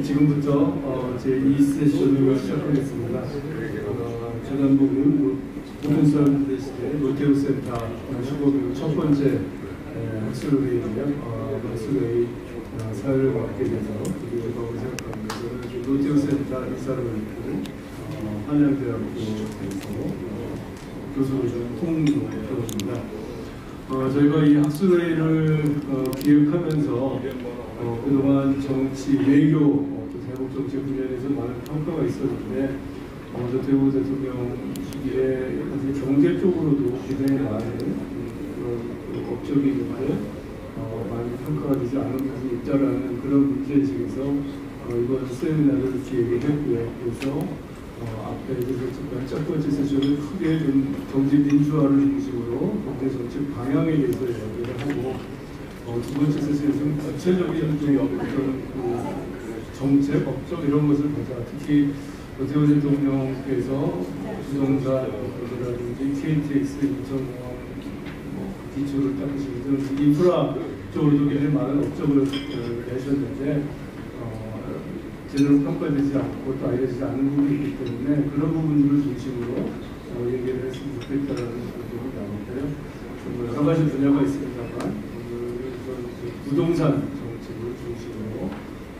지금부터 제 2세션을 시작하겠습니다. 지난번은 모든 사람들의 시대 롯데우 센터 15명 첫 번째 학술회의인데요. 학술회의 사회를 맡게 돼서 기대하고 생각합니다. 저는 롯데우 센터 이사를 했고 한양대학교에서 교수로 좀 홍교수입니다. 저희가 이 학술회의를 기획하면서 그동안 정치, 외교, 대북 정치 분야에서 많은 평가가 있었는데 노태우 대통령 시기에 경제 쪽으로도 굉장히 많은 그런 업적이 있는데 많이 평가가 되지 않은 부분이 있다라는 그런 문제의식에서 이번 세미나를 기획을 했고요. 그래서 앞에 첫 번째 세션은 크게 좀 경제 민주화를 중심으로 경제 정책 방향에 대해서 이야기를 하고 두 번째 세션에서는 구체적인 정책, 업적 이런 것을 보자. 특히 노태우 대통령께서 부동산이라든지 KTX 인천공항 기초를 닦으시면서 인프라 쪽으로도 굉장히 많은 업적을 내셨는데 제대로 평가되지 않고 또 알려지지 않는 부분이 있기 때문에 그런 부분들을 중심으로 얘기를 했으면 좋겠다는 부분이 나왔고요. 여러 가지 분야가 있습니다만 오늘은 부동산 정책을 중심으로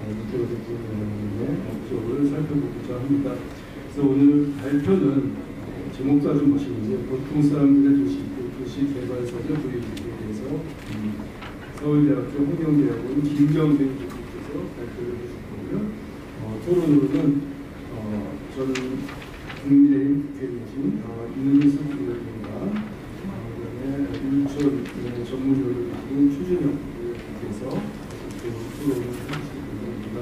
노태우 대통령의 업적을 살펴보고자 합니다. 그래서 오늘 발표는 제목도 아주 멋있는데 보통 사람들의 도시개발사적 도입에 대해서 서울대학교 홍경대학원 김경대 교수께서 발표를 해주실 거고요. 토론으로는 저는 국민의힘 국회의장 이능수 의원님과 그다음에 인천 전문의원 추진혁 의원님께서 토론을 해주실 겁니다.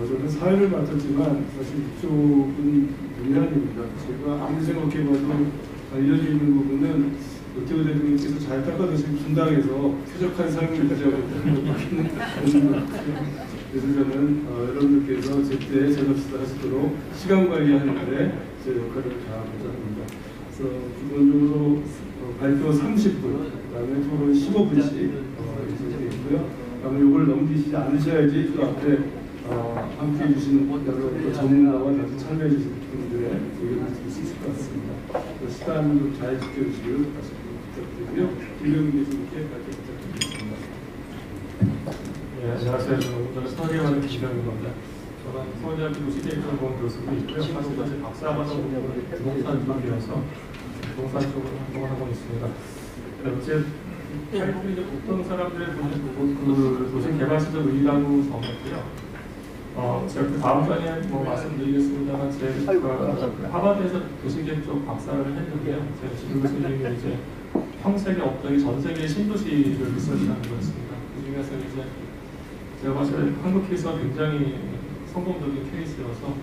저는 사회를 맡았지만 사실 이쪽은 문외한입니다. 제가 아무리 생각해봐도 알려져 있는 부분은 노태우 대통령께서 잘 닦아드신 분당에서 쾌적한 삶을 가져가고 있는 그래서 저는 여러분들께서 제때 저녁 식사하시도록 시간 관리하는데 제 역할을 다하고자 합니다. 그래서 기본적으로 발표 30분, 그다음에 토론 15분씩 예정되어 있고요. 그다음에 이걸 넘기시지 않으셔야지 또 앞에 함께 해주시는 여러 전문가와 다시 참여해 주신 분들의 의견을 들을 수 있을 것 같습니다. 시간도 잘 지켜주시길 다시 부탁드리고요. 김경민 교수님께 발표 부탁드리겠습니다. 네, 안녕하세요. 저는 서울대학교 김경민입니다. 저는 서울대학교 도시계획전공 교수도 있고요. 사실 현재 박사과정 부동산 쪽이라서 부동산 쪽으로 활동을 하고 있습니다. 어제 이제 보통 사람들의 그 도시개발시적 의의라고 정했고요. 제가 그 다음 단에 말씀드리겠습니다만 제가 하버드에서 도시계획 쪽 박사를 했는데요. 제 지금 교수님이 이제 평생의 업적이 전 세계 신도시를 리서치하는 거였습니다. 그 중에서 이제 제가 봤을 때 한국에서 굉장히 성공적인 케이스여서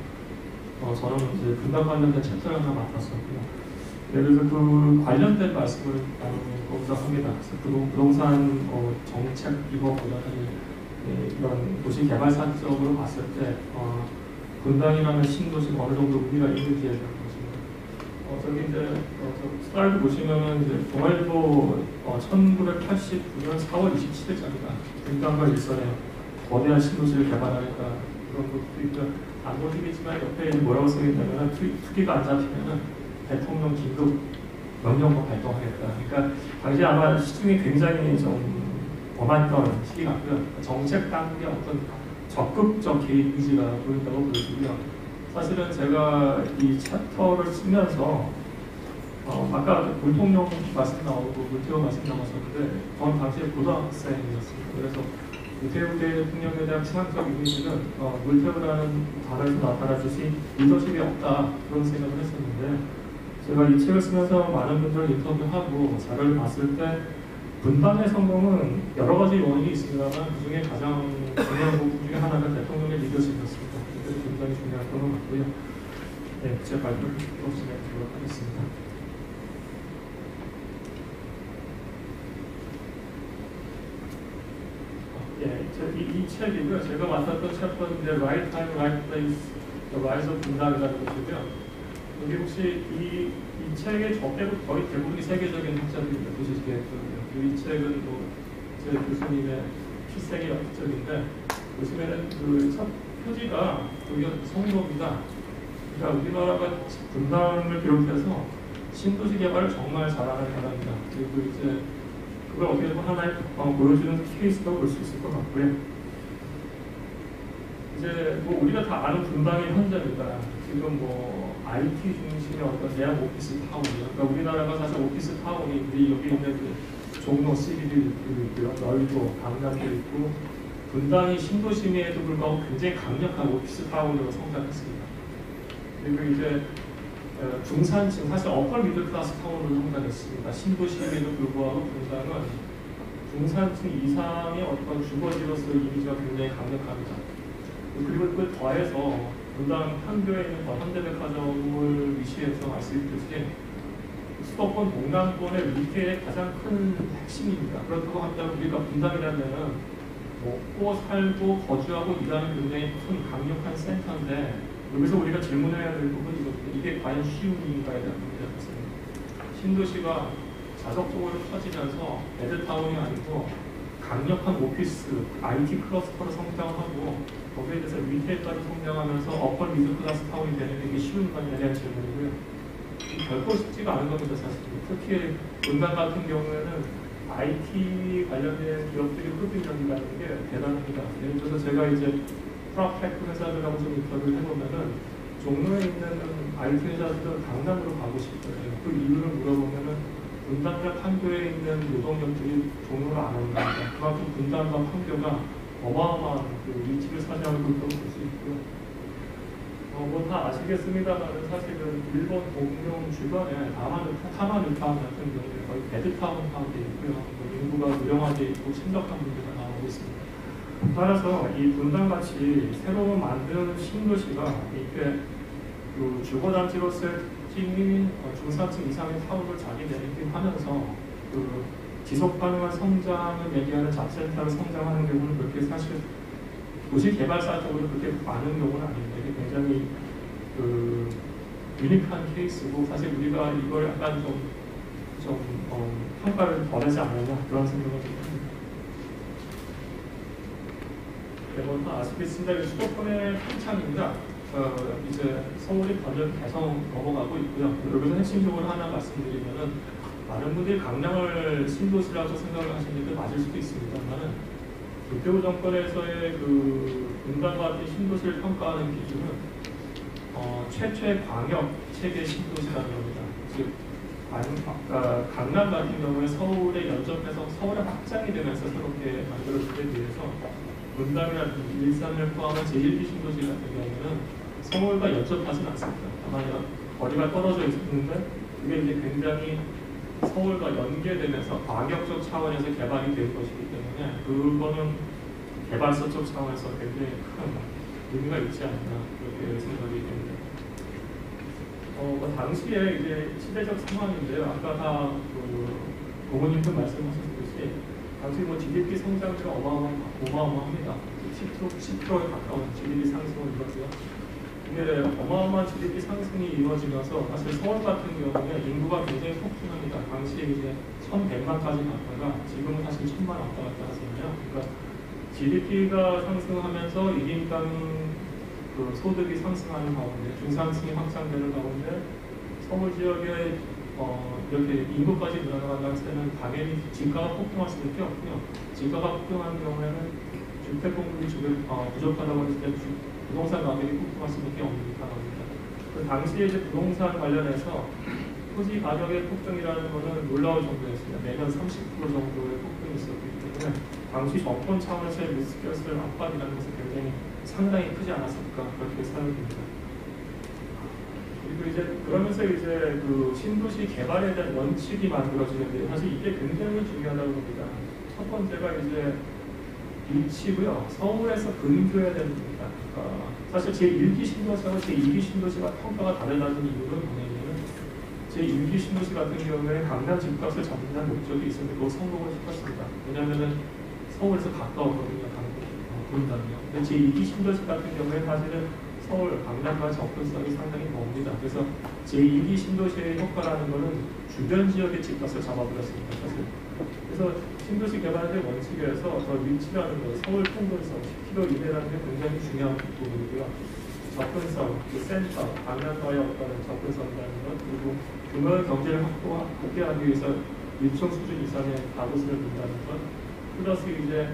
저는 이제 분당 관련된 챕터를 하나 맡았었고요. 그래서 그 관련된 말씀을 나누고자 합니다. 그래서 부동산 정책 이거보다는 이런 도시개발사적으로 봤을 때 분당이라는 신도시가 어느 정도 의미가 있는지에 대한 것입니다. 저기 이제 슬라이드 보시면은 이제 동아일보 1989년 4월 27일자입니다. 분당과 일선에 거대한 신도시를 개발하니까 그런 것도 있고 안 보시겠지만 옆에 뭐라고 써있냐면 투기가 안 잡히면은 대통령 긴급 명령법 발동하겠다. 그러니까 당시 아마 시중이 굉장히 좀 엄했던 시기 같고요. 정책 단계의 어떤 적극적 개입 의지가 보인다고 보여지고요. 사실은 제가 이 챕터를 쓰면서 아까 물통령 말씀 나오고 물태우 말씀 나왔었는데 저는 당시에 고등학생이었습니다. 그래서 노태우 대통령에 대한 추상적 이미지는 물태우라는 단어에서 나타나듯이 리더십이 없다 그런 생각을 했었는데 제가 이 책을 쓰면서 많은 분들을 인터뷰하고 자료를 봤을 때 분당의 성공은 여러 가지 원인이 있습니다만 그 중에 가장 중요한 부분 중에 하나가 대통령의 리더십이었습니다. 그래서 굉장히 중요한 것 같고요. 네, 제 발표를 진행하도록 하겠습니다. 이 책이고요. 제가 맡았던 챕터인데 Right Time, Right Place, The Rise of 분당이라는 것이고요. 여기 혹시 이 책의 저 빼고 거의 대부분이 세계적인 학자들입니다. 도시계획적이요. 이 책은 제 교수님의 필생의 업적인데 보시면은 그 첫 토지가 여기가 성동이다. 그러니까 우리나라가 분당을 비롯해서 신도시 개발을 정말 잘하는 나라입니다. 그리고 이제 그걸 어떻게 보면 하나의 보여주는 케이스라고 볼 수 있을 것 같고요. 이제 뭐 우리가 다 아는 분당의 현장입니다. 지금 뭐 IT 중심의 어떤 대학 오피스 타운이요. 그러니까 우리나라가 사실 오피스 타운이 여기 있는 그 종로 CBD 있고요, 여의도, 강남도 있고 분당이 신도심에도 불구하고 굉장히 강력한 오피스 타운으로 성장했습니다. 그리고 이제 중산층, 사실 어퍼 미들클래스 타운으로 성장했습니다. 신도심에도 불구하고 분당은 중산층 이상의 어떤 주거지로서 이미지가 굉장히 강력합니다. 그리고 그 더해서 분당 판교에 있는 현대백화점을 위시해서 말씀드렸듯이 수도권 동남권의 리테일의 가장 큰 핵심입니다. 그렇다고 한다면 우리가 분당이라면 먹고 살고 거주하고 일하는 굉장히 큰 강력한 센터인데 여기서 우리가 질문해야 될 부분이 이게 과연 쉬운 일인가에 대한 문제였습니다. 신도시가 자석적으로 커지면서 베드타운이 아니고 강력한 오피스, IT 클러스터로 성장하고 거기에 대해서 리테일까지 성장하면서 어퍼 미들클래스 타운이 되는 게 쉬운 거냐에 대한 질문이고요. 결코 쉽지가 않은 겁니다, 사실. 특히 분당 같은 경우에는 IT 관련된 기업들이 흡입력이라는 게 대단합니다. 예를 들어서 제가 이제 프랍테크 회사들하고 좀 인터뷰를 해보면은 종로에 있는 IT 회사들은 강남으로 가고 싶어요. 그 이유를 물어보면은 분당과 판교에 있는 노동력들이 종로를 안 온답니다. 그만큼 분당과 판교가 어마어마한 그 위치를 차지하고 있다고 볼 수 있고요. 뭐 다 아시겠습니다만 사실은 일본 동명 주변에 타마뉴타운 같은 경우에 거의 베드타운 타운이 있고요. 인구가 무량화되어 있고 심각한 문제가 나오고 있습니다. 따라서 이 분당같이 새로 만든 신도시가 이렇게 그 주거단지로서의 특징인 중산층 이상의 타운을 자기 내리하면서 그 지속 가능한 성장을 얘기하는 잡센터를 성장하는 경우는 그렇게 사실 도시 개발사적으로 그렇게 많은 경우는 아닙니다. 이게 굉장히 그 유니크한 케이스고 사실 우리가 이걸 약간 좀 평가를 덜하지 않느냐 그런 생각을 좀 합니다. 네, 다 아시겠습니다. 수도권의 한창입니다. 이제 서울이 완전 개성 넘어가고 있고요. 여기서 핵심적으로 하나 말씀드리면은 많은 분들이 강남을 신도시라고 생각을 하시는 게 맞을 수도 있습니다만은 노태우 정권에서의 그 분당 같은 신도시를 평가하는 기준은 최초의 광역 체계 신도시라는 겁니다. 즉 강남 같은 경우에 서울에 연접해서 서울에 확장이 되면서 새롭게 만들어지기 위해서 분당이라든지 일산을 포함한 제1기 신도시 같은 경우에는 서울과 연접하지는 않습니다. 다만 거리가 떨어져 있는데 그게 이제 굉장히 서울과 연계되면서 광역적 차원에서 개발이 될 것이기 때문에 그거는 개발서적 차원에서 굉장히 큰 의미가 있지 않나 그렇게 생각이 됩니다. 당시에 이제 시대적 상황인데요. 아까 다 고모님도 말씀하셨듯이 당시 GDP 성장률이 어마어마합니다. 10%에 가까운 GDP 상승을 이뤘고요. 이게 어마어마한 GDP 상승이 이루어지면서 사실 서울 같은 경우에 인구가 굉장히 폭증합니다. 당시에 이제 1,100만까지 갔다가 지금은 사실 1,000만 왔다 갔다 하잖아요. 그러니까 GDP가 상승하면서 1인당 그 소득이 상승하는 가운데 중산층이 확장되는 가운데 서울 지역에 이렇게 인구까지 늘어나가는 데는 당연히 지가가 폭등할 수밖에 없고요. 지가가 폭등하는 경우에는 주택 공급이 부족하다고 했을 때 부동산 가격이 폭등할 수밖에 없는 상황입니다. 그 당시에 이제 부동산 관련해서 토지 가격의 폭등이라는 것은 놀라울 정도였습니다. 매년 30% 정도의 폭등이 있었기 때문에 당시 정권 차원에서의 리스크였을 압박이라는 것은 굉장히 상당히 크지 않았을까 그렇게 생각됩니다. 그리고 이제 그러면서 이제 그 신도시 개발에 대한 원칙이 만들어지는데 사실 이게 굉장히 중요하다고 봅니다. 첫 번째가 이제 위치고요. 서울에서 근교해야 됩니다. 사실 제1기 신도시와 제2기 신도시가 평가가 다르다는 이유는 뭐냐면 제1기 신도시 같은 경우에 강남 집값을 잡는다는 목적이 있었는데 그거 성공을 시켰습니다. 왜냐하면 서울에서 가까웠거든요. 분당이요. 근데 제2기 신도시 같은 경우에 사실은 서울, 강남과 접근성이 상당히 멉니다. 그래서 제2기 신도시의 효과라는 것은 주변 지역의 집값을 잡아버렸습니다. 사실. 그래서 신도시 개발의 원칙에서 저 위치라는 것, 서울 통근성 10km 이내라는 게 굉장히 중요한 부분이고요. 접근성, 그 센터, 강남과의 어떤 접근성이라는 것, 그리고 규모의 경제를 확대하기 위해서 일정 수준 이상의 가구수를 둔다는 것, 플러스 이제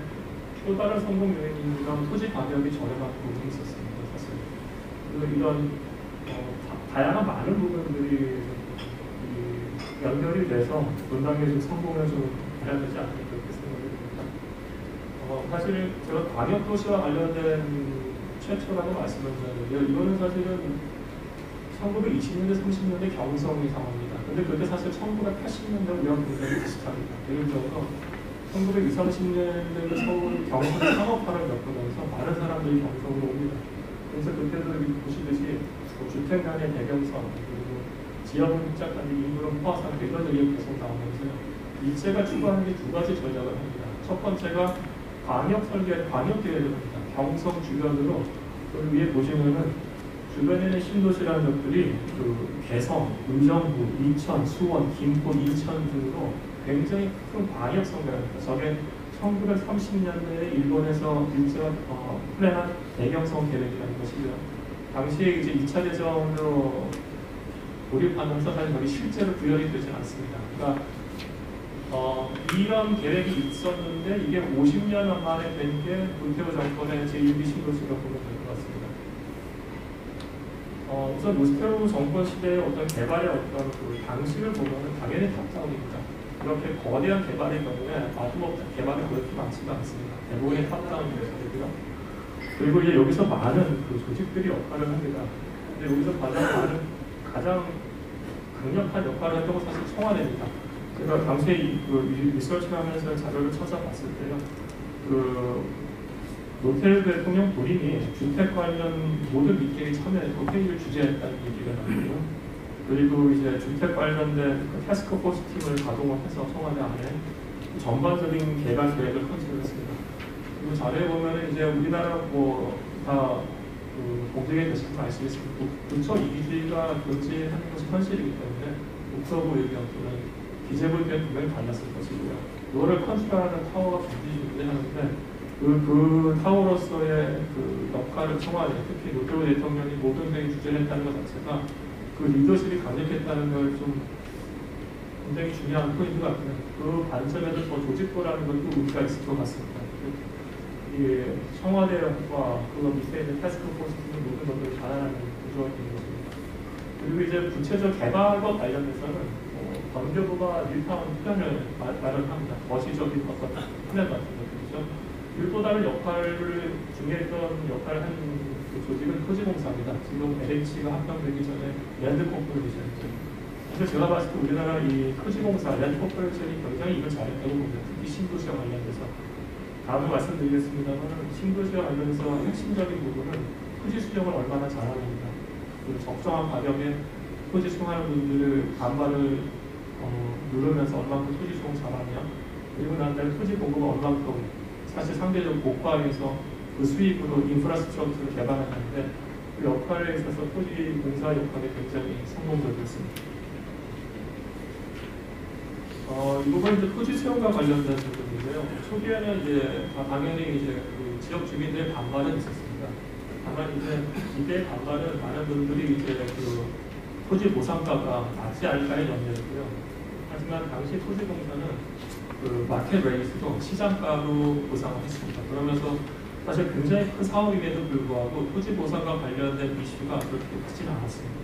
또 다른 성공 요인이면 토지 가격이 저렴한 부분이 있었습니다. 사실. 그리고 이런 다양한 많은 부분들이 연결이 돼서 분당에 좀 성공을 좀 해야 되지 않을까 그렇게 생각이 듭니다. 사실 제가 광역도시와 관련된 최초라고 말씀을 드렸는데요. 이거는 사실은 1920년대, 30년대 경성의 상황입니다. 근데 그게 사실 1980년대 우리가 굉장히 비슷합니다. 예를 들어서 1920, 30년대 서울 경성 상업화를 겪으면서 많은 사람들이 경성으로 옵니다. 그래서 그때도 보시듯이 주택 간의 대경성, 그리고 지역 간의 인구론 포화상 이런 얘기가 계속 나오면서요. 일제가 추구하는 게 두 가지 전략을 합니다. 첫 번째가 광역 설계, 광역 계획을 합니다. 경성 주변으로 그 위에 보시면은 주변에 있는 신도시라는 것들이 그 개성, 의정부, 이천, 수원, 김포, 인천 등으로 굉장히 큰 광역 선거입니다. 저게 1930년대에 일본에서 일제가 플랜한 대경성 계획이라는 것이고요. 당시에 이제 2차 대전으로 돌입하면서 사실 거기 실제로 구현이 되지 않습니다. 그러니까 이런 계획이 있었는데 이게 50년 만에 된 게 노태우 정권의 제1기 신도시가 보면 될 것 같습니다. 우선 노태우 정권 시대의 어떤 개발의 어떤 그 방식을 보면 당연히 탑다운입니다. 이렇게 거대한 개발의 경우에 마지막 개발이 그렇게 많지가 않습니다. 대부분의 탑다운 모습이고요. 그리고 이제 여기서 많은 그 조직들이 역할을 합니다. 근데 여기서 가장 강력한 역할을 했던 건 사실 청와대입니다. 제가 당시에 그 리서치를 하면서 자료를 찾아봤을 때요. 그 노태우 대통령 본인이 주택 관련 모든 미팅에 참여해서 회의를 주재했다는 얘기가 나오고요. 그리고 이제 주택 관련된 그 태스크포스 팀을 가동을 해서 청와대 안에 전반적인 개발 계획을 컨셉했습니다. 그리고 자료에 보면 이제 우리나라 다 공직에 계신 분 아시겠습니까? 부처 이기주의가 존재하는 것이 현실이기 때문에 국토부 의견 또는 기재부 의견 분명히 달랐을 것이고요. 이거를 컨트롤하는 타워가 반드시 존재하는데 그 타워로서의 그 역할을 청와대, 특히 노태우 대통령이 모든 회의 주재를 했다는 것 자체가 그 리더십이 강력했다는 걸 좀 굉장히 중요한 포인트 같고요. 그 관점에서 더 조직부라는 것도 의미가 있을 것 같습니다. 이 청와대와 그 밑에 있는 태스크포스 등의 모든 것들을 잘하는 구조가 있는 것입니다. 그리고 이제 구체적 개발과 관련해서는 건교부가 뉴타운 플랜을 마련합니다. 거시적인 어떤 플랜 같은 것들이죠. 그리고 또 다른 역할을 중요했던 역할을 한 그 조직은 토지공사입니다. 지금 LH가 합병되기 전에 랜드 코퍼레이션이죠. 그래서 제가 봤을 때 우리나라 이 토지공사, 랜드 코퍼레이션이 굉장히 이걸 잘했다고 봅니다. 특히 신도시와 관련돼서. 다음에 말씀드리겠습니다만 신도시와 관련해서 핵심적인 부분은 토지 수용을 얼마나 잘하는가. 그 적정한 가격에 토지 수용하는 분들의 반발을 누르면서 얼마큼 토지 수용 잘하냐. 그리고 난 다음에 토지 공급을 얼마큼 사실 상대적 고가에서 그 수익으로 인프라스트럭처를 개발하는데 그 역할에 있어서 토지 공사 역할이 굉장히 성공적이었습니다. 이 부분은 이제 토지 수용과 관련된 부분인데요. 초기에는 이제 당연히 이제 그 지역 주민들의 반발은 있었습니다. 다만 이제 이때 반발은 많은 분들이 이제 그 토지 보상가가 낮지 않을까의 염려였고요. 하지만 당시 토지공사는 그 마켓 레이스도 시장가로 보상을 했습니다. 그러면서 사실 굉장히 큰 사업임에도 불구하고 토지 보상과 관련된 이슈가 그렇게 크지는 않았습니다.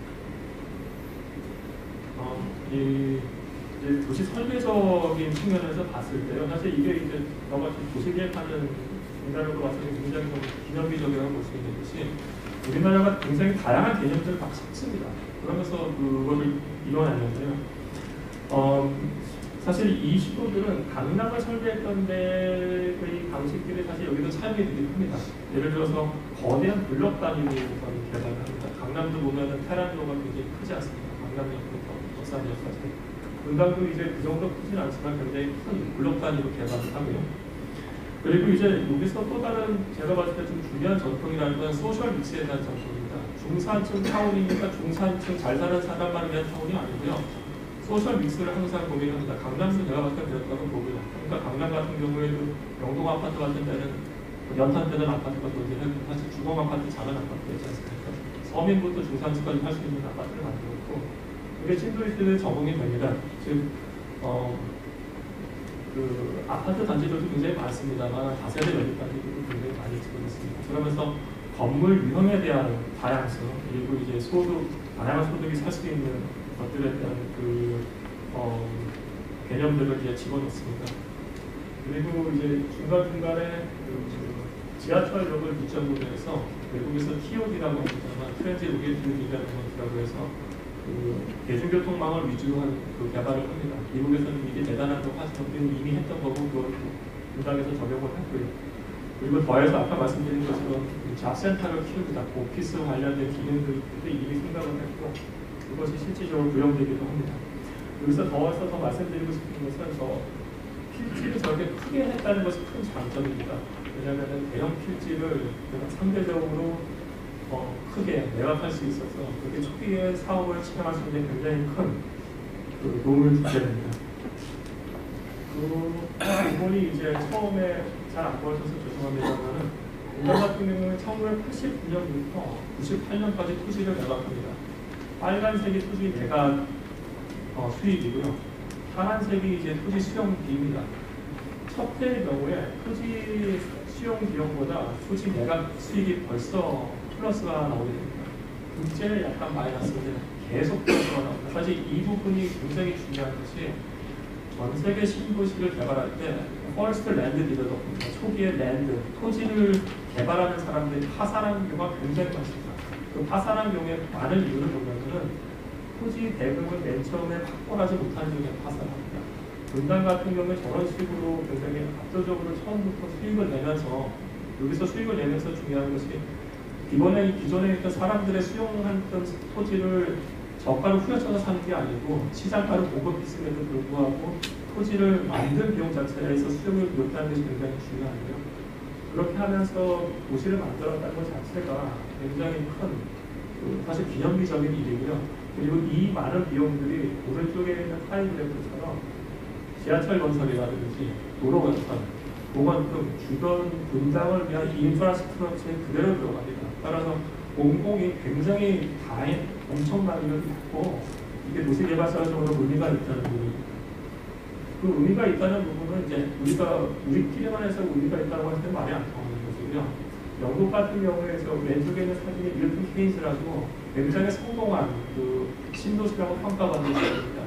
이제 도시 설계적인 측면에서 봤을 때요. 사실 이게 이제 저같이 도시 계획하는 인간으로 봤을 때 굉장히 좀 기념비적이라고 볼 수 있는 것이 우리나라가 굉장히 다양한 개념들을 막 섞습니다. 그러면서 그거를 이뤄냈는데요. 사실 이 시도들은 강남을 설계했던 데의 방식들이 사실 여기도 차이가 되게 큽니다. 예를 들어서 거대한 블록 단위로 개발을 합니다. 강남도 보면은 테란로가 굉장히 크지 않습니다. 강남역부터 역사역까지. 분당도 이제 그 정도 크진 않지만 굉장히 큰 블록 단위로 개발을 하고요. 그리고 이제 여기서 또 다른 제가 봤을 때 좀 중요한 전통이라는 건 소셜 믹스에 대한 전통입니다. 중산층 타운이니까 중산층 잘 사는 사람만을 위한 타운이 아니고요. 소셜 믹스를 항상 고민합니다. 강남도 제가 봤을 때 그랬다고 보고요. 그러니까 강남 같은 경우에도 영동 아파트 같은 데는 연탄되는 아파트가 존재하고 사실 주공 아파트 작은 아파트였지 않습니까? 서민부터 중산층까지 할 수 있는 아파트를 만들었고 이게 신도시대에 적응이 됩니다. 즉 그 아파트 단지들도 굉장히 많습니다만 다세대 연립 단지들도 굉장히 많이 지고 있습니다. 그러면서 건물 유형에 대한 다양성 그리고 이제 다양한 소득이 살 수 있는 것들에 대한 개념들을 이제 집어넣습니다. 그리고 이제 중간중간에 지하철역을 기점으로 해서 외국에서 TOD라고 합니다만 트랜짓 오게티브 디벨롭먼트라고 해서 대중교통망을 위주로 한 개발을 합니다. 미국에서는 이게 대단하다고 하시는 분들은 이미 했던 거고 그걸 분당에서 적용을 했고요. 그리고 더해서 아까 말씀드린 것처럼 잡센터를 키우다 오피스 관련된 기능들도 이미 생각을 했고 그것이 실질적으로 구현되기도 합니다. 여기서 더 말씀드리고 싶은 것은 필지를 저렇게 크게 했다는 것이 큰 장점입니다. 왜냐하면 대형 필지를 상대적으로 크게 매각할 수 있어서 그렇게 초기에 사업을 진행할 수 있는 굉장히 큰 도움을 주게 됩니다. 그 부분이 이제 처음에 잘 안 보여줘서 죄송합니다만은 공장 같은 경우는 1989년부터 98년까지 토지를 매각합니다. 빨간색이 토지 매각 수익이고요. 파란색이 이제 토지 수용비입니다. 첫 해의 경우에 토지 수용 비용보다 토지 매각 수익이 벌써 플러스가 나오게 됩니다. 둘째 약간 마이너스인데 계속 플러스가 나옵니다. 사실 이 부분이 굉장히 중요한 것이 전 세계 신도시를 개발할 때 퍼스트 랜드 디벨롭먼트, 초기의 랜드, 토지를 개발하는 사람들이 파산하는 경우가 굉장히 많습니다. 그 파산한 경우에 많은 이유를 보면은 토지 대금을 맨 처음에 확보하지 못하는 경우에 파산합니다. 분당 같은 경우에 저런 식으로 굉장히 압도적으로 처음부터 수익을 내면서 여기서 수익을 내면서 중요한 것이 기존에 있던 사람들의 수용했던 토지를 저가로 후려쳐서 사는 게 아니고 시장가로 보고 있음에도 불구하고 토지를 만든 비용 자체에서 수용을 못하는 것이 굉장히 중요한데요. 그렇게 하면서 도시를 만들었다는 것 자체가 굉장히 큰 사실 기념비적인 일이고요. 그리고 이 많은 비용들이 오른쪽에 있는 타임그래프처럼 지하철 건설이라든지 도로 건설, 공원 등 주변 분당을 위한 인프라스트럭처에 그대로 들어갑니다. 따라서 공공이 굉장히 엄청난 의미가 있고 이게 도시개발사적으로 의미가 있다는 부분입니다. 그 의미가 있다는 부분은 이제 우리끼리만 해서 의미가 있다고 하는 데 말이 안 통하는 것이고요. 영국 같은 경우에서 왼쪽에 있는 사진이 밀턴 케인스라고 굉장히 성공한 신도시라고 평가받는 것입니다.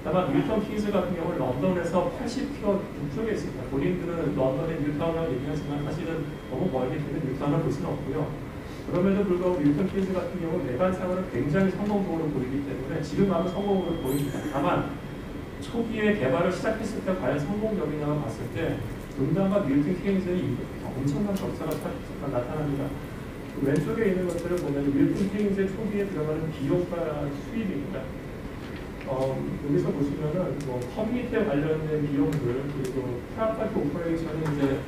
다만 밀턴 케인스 같은 경우는 런던에서 80km 북쪽에 있습니다. 본인들은 런던의 뉴타운이라고 얘기하지만 사실은 너무 멀기 때문에 뉴타운을 볼 수는 없고요. 그럼에도 불구하고 밀턴 케인스 같은 경우 외관상으로는 굉장히 성공적으로 보이기 때문에 지금 아무 성공으로 보입니다. 다만 초기에 개발을 시작했을 때 과연 성공적이냐고 봤을 때 분당과 밀턴 케인스의 엄청난 격차가 나타납니다. 왼쪽에 있는 것들을 보면 밀턴 케인스의 초기에 들어가는 비용과 수입입니다. 여기서 보시면은 커뮤니티에 관련된 비용들 그리고 프라파트 오퍼레이션이 이제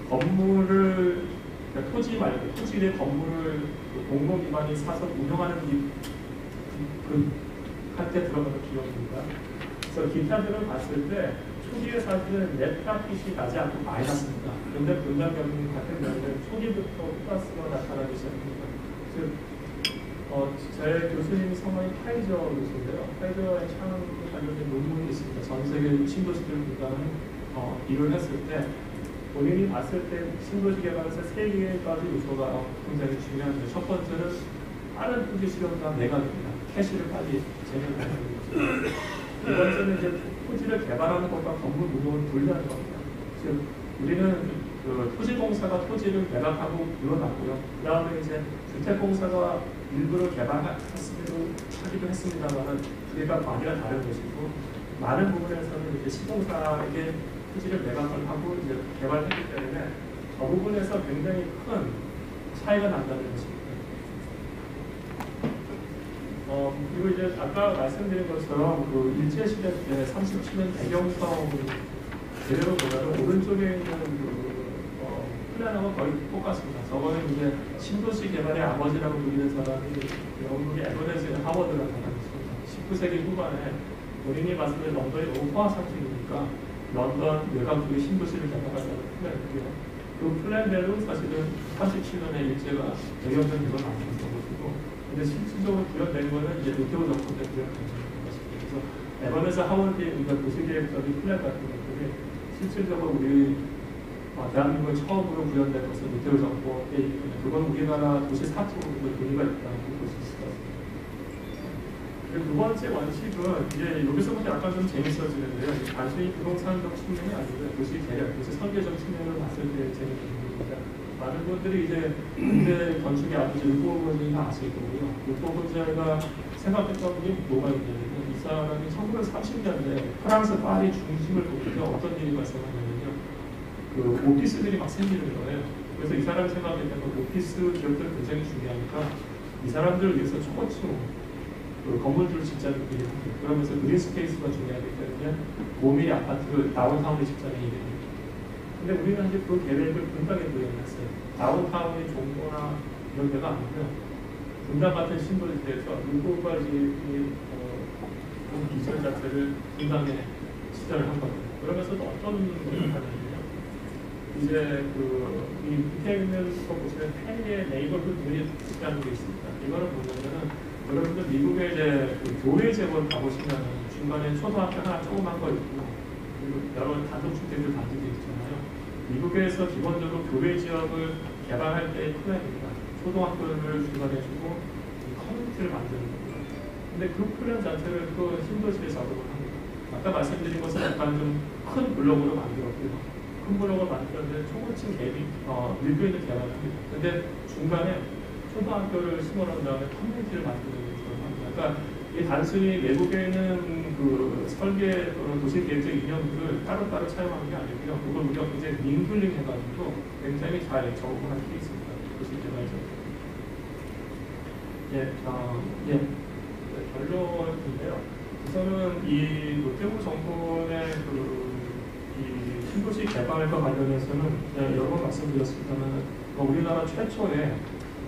건물을 토지 말고 토지 내 건물을 공공기관이 사서 운영하는 한때 들어가는 비용입니다. 그래서 기타들을 봤을 때 초기에 사실은 넷 프라핏이 나지 않고 마이너스입니다. 그런데 분당 경영 같은 경우는 초기부터 플러스가 나타나기 시작합니다. 즉 제 교수님 성함이 파이저 교수인데요. 파이저의 창과 관련된 논문이 있습니다. 전 세계 신도시들 분당을 일을 했을 때 본인이 봤을 때 신도시 개발에서 세 가지 요소가 굉장히 중요한데 첫 번째는 빠른 토지 수용과 매각입니다. 캐시를 빨리 제공하는 거죠. 두 번째는 이제 토지를 개발하는 것과 건물 무동을 분리하는 겁니다. 즉 우리는 토지공사가 토지를 매각하고 물어놨고요. 그 다음에 이제 주택공사가 일부를 개발하기도 했습니다만은 그게가 많이가 다른 것이고 많은 부분에서는 이제 시공사에게 토지를 매각을 하고 이제 개발했기 때문에 저 부분에서 굉장히 큰 차이가 난다는 것입니다. 그리고 이제 아까 말씀드린 것처럼 일제시대 때 37년 배경성 제대로 보면 오른쪽에 있는 플랜하고 거의 똑같습니다. 저거는 이제 신도시 개발의 아버지라고 불리는 사람이 영국의 에버넷의 하워드라는 사람이 있습니다. 19세기 후반에 본인이 봤을 때 런던이 너무 포화 상태이니까 런던 외곽쪽에 신도시를 개발하자는 플랜이고요. 그 플랜대로 사실은 37년에 일제가 대경전 이건 아니었던 것이고, 근데 실질적으로 구현된 거는 이제 노태우 정권 때 구현된 것입니다. 그래서 에버넷의 하워드의 우리가 도시계획적인 플랜 같은 것들이 실질적으로 우리 대한민국에 처음으로 구현된 것은 노태우 정권 때 있거든요. 그건 우리나라 도시 사업으로 의미가 있다고 볼 수 있을 것 같습니다. 두 번째 원칙은 이제 여기서부터 약간 좀 재밌어지는데요. 단순히 부동산적 측면이 아니고요. 도시 계획, 도시 설계적 측면으로 봤을 때 재밌는 부분입니다. 많은 분들이 이제 군대 건축의 아버지 르꼬르제이가 아실 거고요. 르꼬르제이가 생각했던 게 뭐가 있냐면 이 사람이 1930년대 프랑스 파리 중심을 보면서 어떤 일이 발생하냐면요. 그 오피스들이 막 생기는 거예요. 그래서 이 사람이 생각했던 건 오피스 기업들 굉장히 중요하니까 이 사람들을 위해서 초고층 건물들을 짓자는 일을 합니다. 그러면서 그린 스페이스가 중요하기 때문에 5mm 아파트를 다운타운에 짓자는 일이 됩니다. 근데 우리는 이제 그 계획을 분당에 구현했어요. 다운타운이 종로나 이런 데가 아니고요. 분당 같은 심벌지대에서 물고까지 기절 자체를 분당에 시작을 한 겁니다. 그러면서 또 어떤 일을 하냐면요. 이제 이 밑에 있는 거 보시면 펜리의 네이버हु드 유닛이라는 게 있습니다. 이거는 뭐냐면은 여러분들 미국에 이제 그 교회 제본 가보시면 중간에 초등학교 하나 조그만 거 있고 그리고 여러 단독주택들 단지도 있잖아요. 미국에서 기본적으로 교회 지역을 개발할 때의 플랜입니다. 초등학교를 중간에 주고 커뮤니티를 만드는 겁니다. 근데 그 플랜 자체를 또 신도시에 적용을 합니다. 아까 말씀드린 것은 약간 좀 큰 블록으로 만들었고요. 큰 블록을 만들었는데 초고층 갭이 밀도있는 개발을 합니다. 근데 중간에 초등학교를 심어놓은 다음에 커뮤니티를 만드는 걸 합니다. 그러니까 이 단순히 외국에는 그 설계 또는 도시계획적 이념들을 따로따로 차용하는 게 아니고요. 그걸 우리가 굉장히 링글링 해가지고 굉장히 잘 적응한 케이스입니다. 도시개발적. 결론인데요. 우선은 이 노태우 정권의 이 신도시 개발과 관련해서는 여러 번 말씀드렸습니다만 우리나라 최초의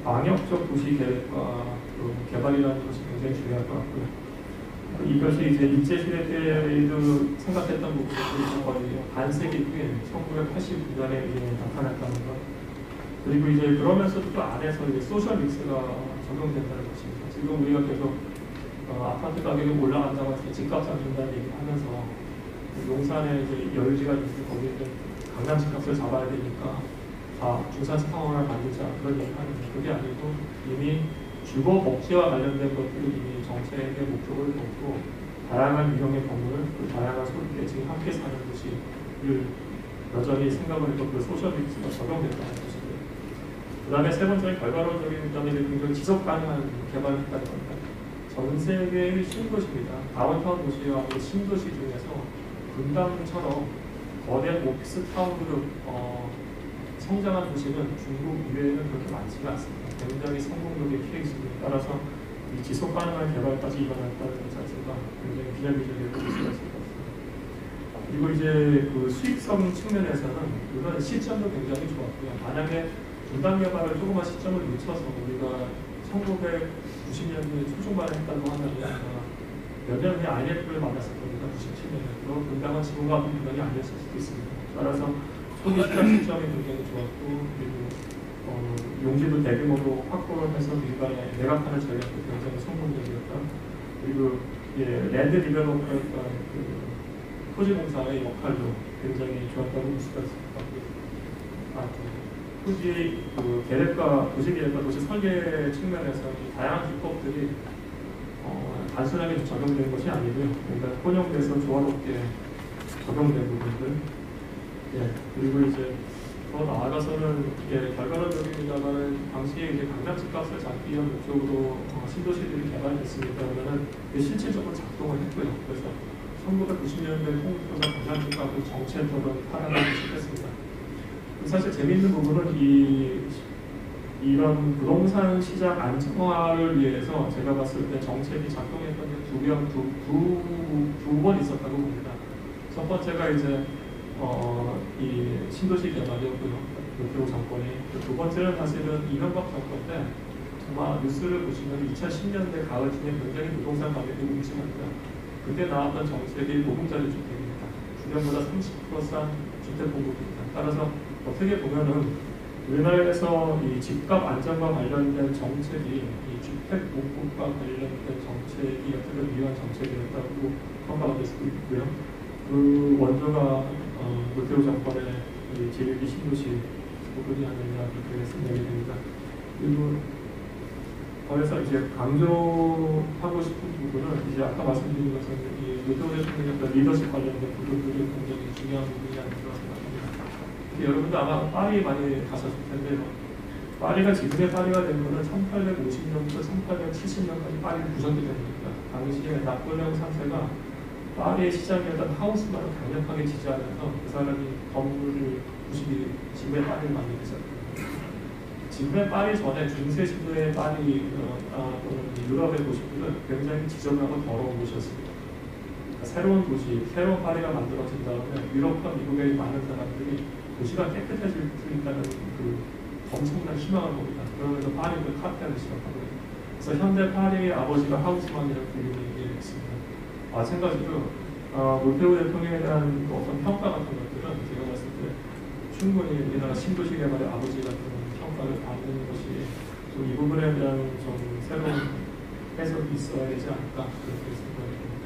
방역적 도시 계획과 개발이라는 것이 굉장히 중요할 것 같고요. 이것이 이제 일제시대 때에도 생각했던 부분들이 거의 반세기 후에 1989년에 나타났다는 것. 그리고 이제 그러면서도 또 안에서 이제 소셜 믹스가 적용된다는 것입니다. 지금 우리가 계속 아파트 가격이 올라간다고 해서 집값 잡는다는 얘기를 하면서 용산에 이제 여유지가 있는데 거기에 강남 집값을 잡아야 되니까 중산 상황을 만들자 그런 얘기를 하는데 그게 아니고 이미 주거 복지와 관련된 것들이 이미 정책의 목적을 놓고 다양한 유형의 건물을 다양한 소득계층이 함께 사는 도시를 여전히 생각을 해도 그 소셜 믹스가 적용된다는 것이고요. 그 다음에 세 번째는 결과론적인 점이 굉장히 지속 가능한 개발을 했다는 겁니다. 전 세계의 신도시입니다. 다운타운 도시와 신도시 중에서 분당처럼 거대 오피스 타운으로 성장한 도시는 중국 이외에는 그렇게 많지가 않습니다. 굉장히 성공적인 케이스입니다. 따라서 이 지속 가능한 개발까지 일어났다는 것 자체가 굉장히 비전미적이라고 볼 수가 있을 것 같습니다. 그리고 이제 그 수익성 측면에서는 이건 시점도 굉장히 좋았고요. 만약에 분당 개발을 조그만 시점을 늦춰서 우리가 1990년대 초중반에 했다고 하면 몇 년 후에 IMF를 만났을 겁니다. 97년에. 그럼 분당은 지금과 같은 분당이 아니었을 수도 있습니다. 따라서 초기 시작 시점이 굉장히 좋았고 그리고 용지도 대규모로 확보를 해서 민간에 매각하는 전략도 굉장히 성공적이었다. 그리고 랜드 디벨로퍼였던 토지공사의 역할도 굉장히 좋았다고 볼 수가 있습니다. 토지 계획과 도시계획과 도시 설계 측면에서 다양한 기법들이 단순하게 적용된 것이 아니고요. 그러니까 혼용돼서 조화롭게 적용된 부분들. 그리고 이제 더 나아가서는 결과론적입니다만 당시에 이제 강남 집값을 잡기 위한 목적으로 신도시들이 개발됐으니까 그러면은 실질적으로 작동을 했고요. 그래서 1990년대 홍콩에서 강남 집값을 정체적으로 팔아나가기 시작했습니다. 사실 재미있는 부분은 이런 부동산 시장 안정화를 위해서 제가 봤을 때 정책이 작동했던 게 두 번 있었다고 봅니다. 첫 번째가 이제 이 신도시 개발이었고요. 노태우 정권이. 두 번째는 사실은 이명박 정권 때 아마 뉴스를 보시면 2010년대 가을쯤에 굉장히 부동산 가격이 움직입니다. 그때 나왔던 정책이 보금자리 주택입니다. 주변보다 30% 싼 주택 공급입니다. 따라서 어떻게 보면은 우리나라에서 이 집값 안정과 관련된 정책이 이 주택 공급과 관련된 정책이 어떻게 위한 정책이었다고 평가가 될 수도 있고요. 그 원조가 노태우 정권의 제1기 신도시 부분이 아니냐 그렇게 생각이 됩니다. 그리고 그래서 이제 강조하고 싶은 부분은 이제 아까 말씀드린 것처럼 이 노태우 대통령의 리더십 관련된 부분들이 굉장히 중요한 부분이 아닌가 생각합니다. 여러분도 아마 파리 많이 가셨을 텐데 파리가 지금의 파리가 된 것은 1850년부터 1870년까지 파리를 구성이 됩니다. 당시에 나폴레옹 3세가 파리의 시장이었던 하우스만을 강력하게 지지하면서 그 사람이 건물을 부시기 지금의 파리를 만들었습니다. 지금의 파리 전에 중세 시대의 파리 또는 유럽의 도시들은 굉장히 지저분하고 더러운 곳이었습니다. 그러니까 새로운 도시, 새로운 파리가 만들어진 다음에 유럽과 미국의 많은 사람들이 도시가 깨끗해질 수 있다는 그 엄청난 희망을 봅니다. 그러면서 파리를 카페를 시작하고요. 그래서 현대 파리의 아버지가 하우스만이라는 불리는 게 있습니다. 마찬가지로 노태우 대통령에 대한 어떤 평가 같은 것들은 제가 봤을 때 충분히 우리나라 신도시 개발의 아버지 같은 평가를 받는 것이 좀 이 부분에 대한 좀 새로운 해석이 있어야 되지 않을까 그렇게 생각합니다.